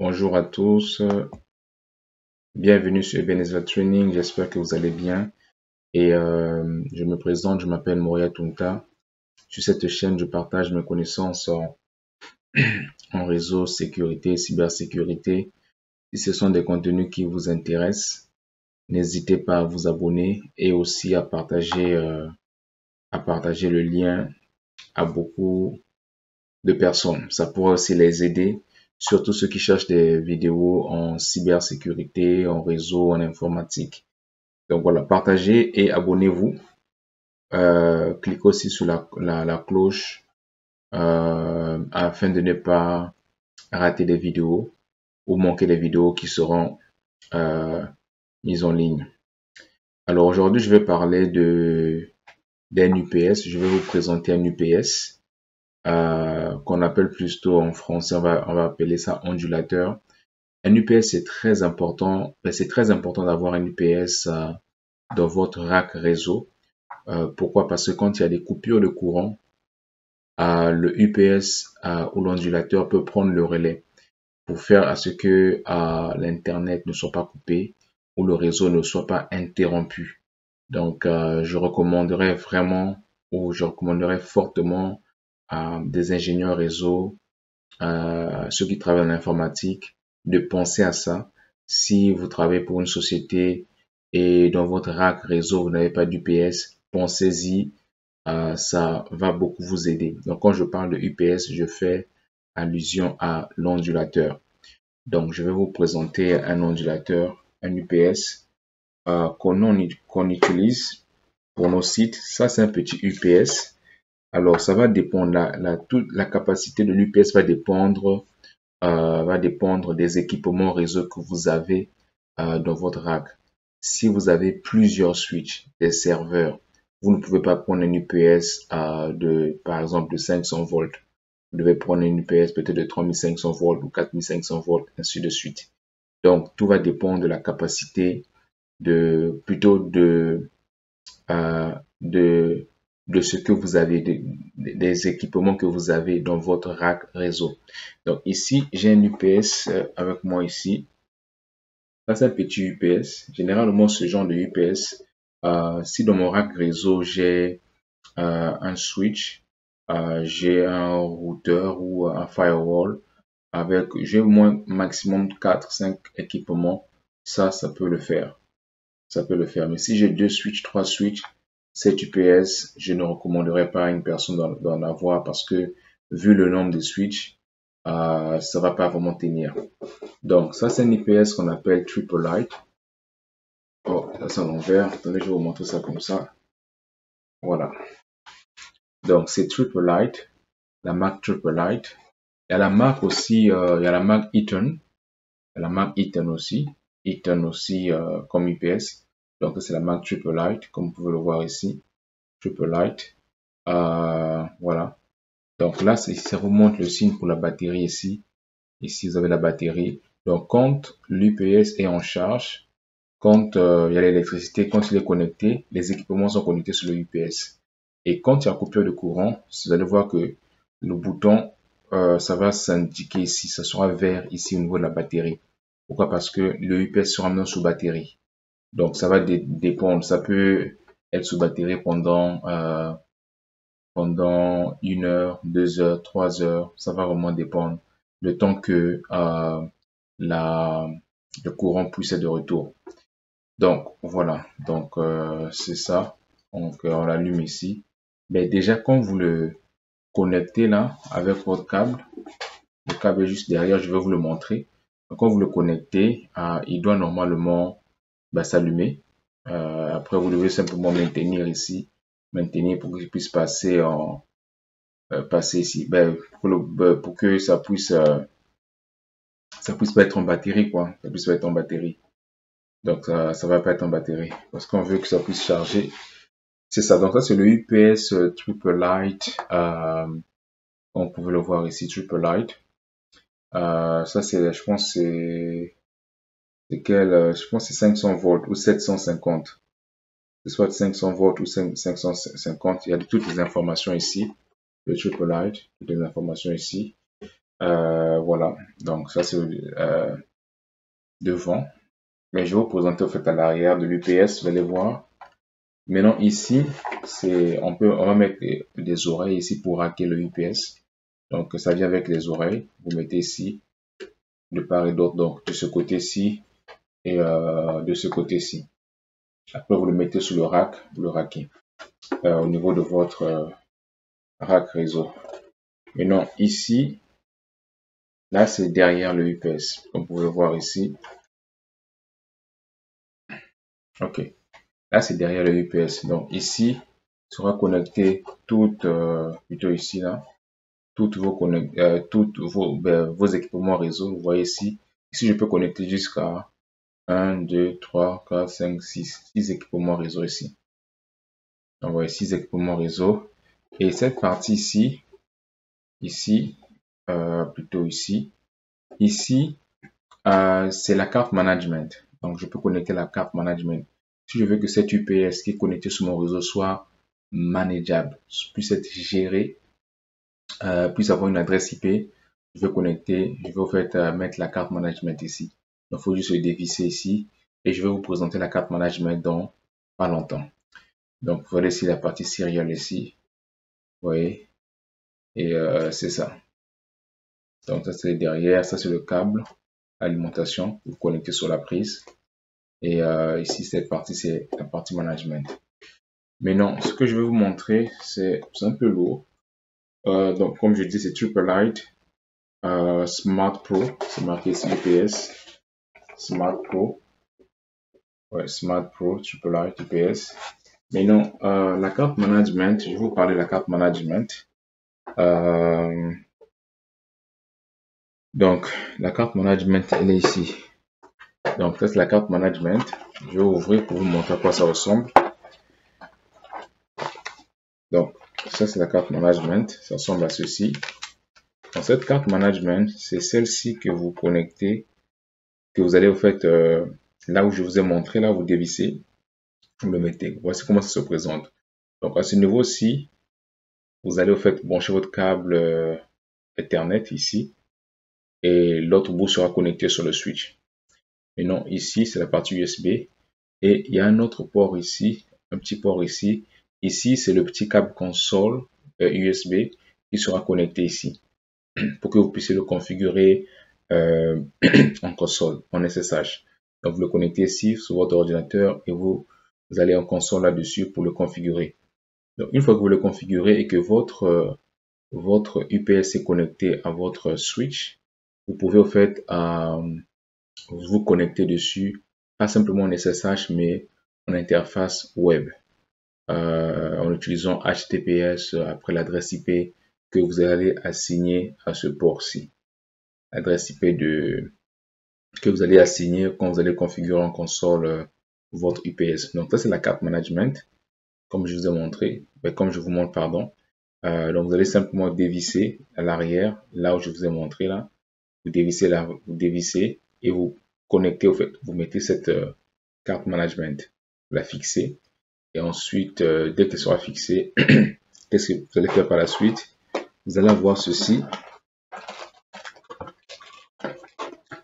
Bonjour à tous, bienvenue sur Ebenezer Training, j'espère que vous allez bien et je me présente, je m'appelle Moria Tunta. Sur cette chaîne, je partage mes connaissances en réseau, sécurité, cybersécurité. Si ce sont des contenus qui vous intéressent, n'hésitez pas à vous abonner et aussi à partager le lien à beaucoup de personnes. Ça pourrait aussi les aider, surtout ceux qui cherchent des vidéos en cybersécurité, en réseau, en informatique. Donc voilà, partagez et abonnez-vous. Cliquez aussi sur la cloche afin de ne pas rater des vidéos ou manquer des vidéos qui seront euh, mises en ligne. Alors aujourd'hui, je vais parler d'un UPS. Je vais vous présenter un UPS qu'on appelle plutôt en français, on va appeler ça ondulateur. Un UPS, c'est très important. C'est très important d'avoir un UPS dans votre rack réseau. Pourquoi? Parce que quand il y a des coupures de courant, le UPS ou l'ondulateur peut prendre le relais pour faire à ce que l'Internet ne soit pas coupé ou le réseau ne soit pas interrompu. Donc, je recommanderais vraiment ou je recommanderais fortement à des ingénieurs réseau, ceux qui travaillent en informatique, de penser à ça. Si vous travaillez pour une société et dans votre rack réseau, vous n'avez pas d'UPS, pensez-y, ça va beaucoup vous aider. Donc, quand je parle de UPS, je fais allusion à l'ondulateur. Donc, je vais vous présenter un ondulateur, un UPS qu'on utilise pour nos sites. Ça, c'est un petit UPS. Alors, ça va dépendre, toute la capacité de l'UPS va dépendre des équipements réseau que vous avez dans votre rack. Si vous avez plusieurs switches, des serveurs, vous ne pouvez pas prendre un UPS par exemple, de 500 volts. Vous devez prendre un UPS peut-être de 3500 volts ou 4500 volts, ainsi de suite. Donc, tout va dépendre de la capacité plutôt euh, de, de ce que vous avez, des équipements que vous avez dans votre rack réseau. Donc, ici, j'ai un UPS avec moi ici. Ça, c'est un petit UPS. Généralement, ce genre de UPS, si dans mon rack réseau, j'ai un switch, j'ai un routeur ou un firewall j'ai au moins maximum 4-5 équipements, ça peut le faire. Ça peut le faire. Mais si j'ai 2 switches, 3 switches, 7 UPS, je ne recommanderais pas à une personne d'en avoir parce que vu le nombre de switches, ça va pas vraiment tenir. Donc ça c'est un UPS qu'on appelle Triple Light. Oh, ça c'est à l'envers. Attendez, je vais vous montrer ça comme ça. Voilà. Donc c'est Triple Light, la marque Triple Light. Il y a la marque aussi, il y a la marque Eaton. Il y a la marque Eaton aussi. Eaton aussi comme UPS. Donc c'est la marque Triple Light, comme vous pouvez le voir ici. Triple Light. Voilà. Donc là, ça vous montre le signe pour la batterie ici. Ici, vous avez la batterie. Donc quand l'UPS est en charge, quand il y a l'électricité, quand il est connecté, les équipements sont connectés sur le UPS. Et quand il y a coupure de courant, vous allez voir que le bouton, ça va s'indiquer ici, ça sera vert ici au niveau de la batterie. Pourquoi? Parce que le UPS sera maintenant sous batterie. Donc ça va dépendre, ça peut être sous batterie pendant 1 heure, 2 heures, 3 heures, ça va vraiment dépendre. Le temps que le courant puisse être de retour. Donc voilà, donc c'est ça. Donc on l'allume ici. Mais déjà quand vous le connectez là avec votre câble, le câble est juste derrière, je vais vous le montrer. Donc, quand vous le connectez, il doit normalement s'allumer. Après vous devez simplement maintenir pour qu'il puisse passer ici. Pour que ça puisse pas être en batterie quoi, ça puisse pas être en batterie. Donc ça va pas être en batterie parce qu'on veut que ça puisse charger. C'est ça. Donc ça c'est le UPS Triple Light. On pouvait le voir ici, Triple Light. Ça c'est, je pense je pense c'est 500 volts ou 750. C'est soit 500 volts ou 550. Il y a toutes les informations ici. Le Triple Light, toutes les informations ici. Voilà, donc ça c'est devant. Mais je vais vous présenter au fait à l'arrière de l'UPS, vous allez voir. Maintenant ici, on va mettre des oreilles ici pour raquer le UPS. Donc ça vient avec les oreilles. Vous mettez ici de part et d'autre, donc de ce côté-ci et de ce côté-ci. Après vous le mettez sur le rack, vous le raquez au niveau de votre rack réseau. Maintenant ici, là c'est derrière le UPS, comme vous pouvez voir ici. Ok, là c'est derrière le UPS. Donc ici sera connecté plutôt ici là, toutes vos équipements réseau. Vous voyez ici, je peux connecter jusqu'à 1, 2, 3, 4, 5, 6 équipements réseau ici. Donc, vous voyez 6 équipements réseau. Et cette partie ici, plutôt ici, c'est la carte management. Donc, je peux connecter la carte management. Si je veux que cet UPS qui est connecté sur mon réseau soit manageable, puisse être géré, puisse avoir une adresse IP, je vais au fait mettre la carte management ici. Donc, il faut juste le dévisser ici et je vais vous présenter la carte management dans pas longtemps. Donc, vous voyez ici la partie serial ici, vous voyez, et c'est ça. Donc, ça c'est derrière, ça c'est le câble alimentation, vous connectez sur la prise. Et ici, cette partie, c'est la partie management. Maintenant, ce que je vais vous montrer, c'est un peu lourd. Donc, comme je dis, c'est Triple Light Smart Pro. C'est marqué ici UPS. Smart Pro. Ouais, Smart Pro, Triple Light UPS. Maintenant, la carte management, je vais vous parler de la carte management. Donc, la carte management, elle est ici. Donc, ça, c'est la carte management. Je vais ouvrir pour vous montrer à quoi ça ressemble. Donc, ça, c'est la carte management. Ça ressemble à ceci. Dans cette carte management, c'est celle-ci que vous connectez, que vous allez, au fait, là où je vous ai montré, là, vous dévissez, vous le mettez. Voici comment ça se présente. Donc, à ce niveau-ci, vous allez, au fait, brancher votre câble Ethernet ici. Et l'autre bout sera connecté sur le switch. Maintenant, ici, c'est la partie USB. Et il y a un autre port ici, un petit port ici. Ici, c'est le petit câble console USB qui sera connecté ici pour que vous puissiez le configurer en console, en SSH. Donc, vous le connectez ici sur votre ordinateur et vous allez en console là-dessus pour le configurer. Donc, une fois que vous le configurez et que votre UPS est connecté à votre switch, vous pouvez au fait vous connecter dessus, pas simplement en SSH, mais en interface web, en utilisant HTTPS après l'adresse IP que vous allez assigner à ce port-ci. L'adresse IP que vous allez assigner quand vous allez configurer en console votre UPS. Donc ça, c'est la carte management, comme je vous ai montré, comme je vous montre, pardon. Donc vous allez simplement dévisser à l'arrière, là où je vous ai montré là. Vous dévissez là, vous dévissez et vous connectez, au fait, vous mettez cette carte management, vous la fixez. Et ensuite, dès qu'elle sera fixée, qu'est-ce que vous allez faire par la suite? Vous allez avoir ceci.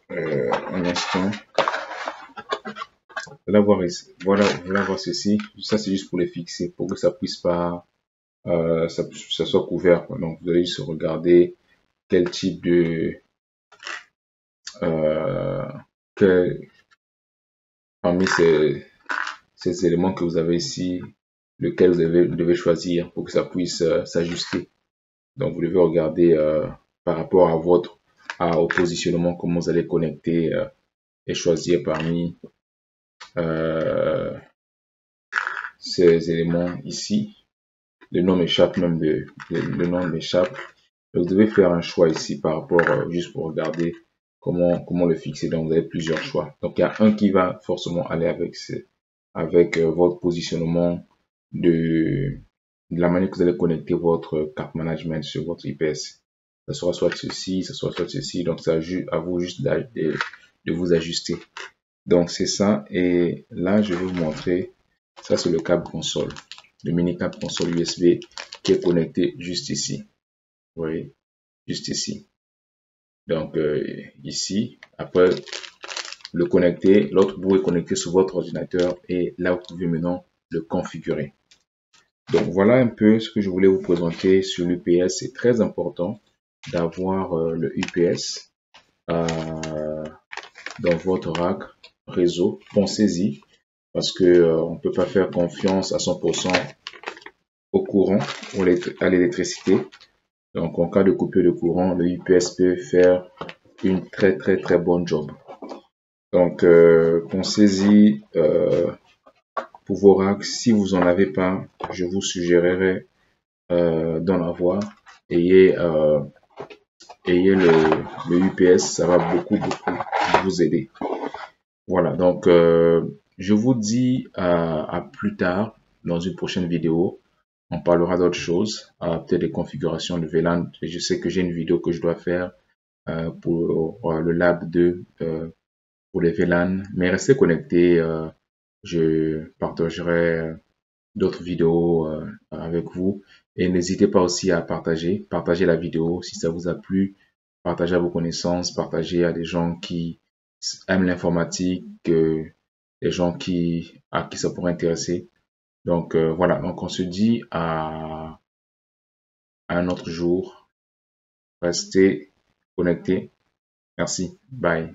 Un instant. Vous allez avoir ceci. Ça, c'est juste pour les fixer, pour que ça puisse pas, ça soit couvert. Donc, vous allez juste regarder quel type de, parmi ces éléments que vous avez ici, lequel vous devez choisir pour que ça puisse s'ajuster. Donc, vous devez regarder par rapport au positionnement, comment vous allez connecter et choisir parmi ces éléments ici. Le nom m'échappe même le nom m'échappe. Vous devez faire un choix ici par rapport, juste pour regarder comment le fixer. Donc, vous avez plusieurs choix. Donc, il y a un qui va forcément aller avec votre positionnement de la manière que vous allez connecter votre carte management sur votre IPS. Ça sera soit ceci, ça sera soit ceci. Donc, c'est à vous juste de vous ajuster. Donc, c'est ça. Et là, je vais vous montrer. Ça, c'est le câble console. Le mini câble console USB qui est connecté juste ici. Vous voyez? Juste ici. Donc ici, après le connecter, l'autre bout est connecté sur votre ordinateur et là vous pouvez maintenant le configurer. Donc voilà un peu ce que je voulais vous présenter sur l'UPS. C'est très important d'avoir le UPS dans votre rack réseau. Pensez-y parce que on peut pas faire confiance à 100% au courant ou à l'électricité. Donc en cas de coupure de courant, le UPS peut faire une très bonne job. Donc pensez-y pour vos racks. Si vous en avez pas, je vous suggérerais d'en avoir. Ayez le UPS, ça va beaucoup vous aider. Voilà, donc je vous dis à plus tard dans une prochaine vidéo. On parlera d'autres choses, peut-être des configurations de VLAN. Je sais que j'ai une vidéo que je dois faire pour le lab 2 pour les VLAN, mais restez connectés. Je partagerai d'autres vidéos avec vous et n'hésitez pas aussi à partager la vidéo si ça vous a plu, partagez à vos connaissances, partagez à des gens qui aiment l'informatique, des gens à qui ça pourrait intéresser. Donc voilà, donc on se dit à un autre jour. Restez connectés. Merci. Bye.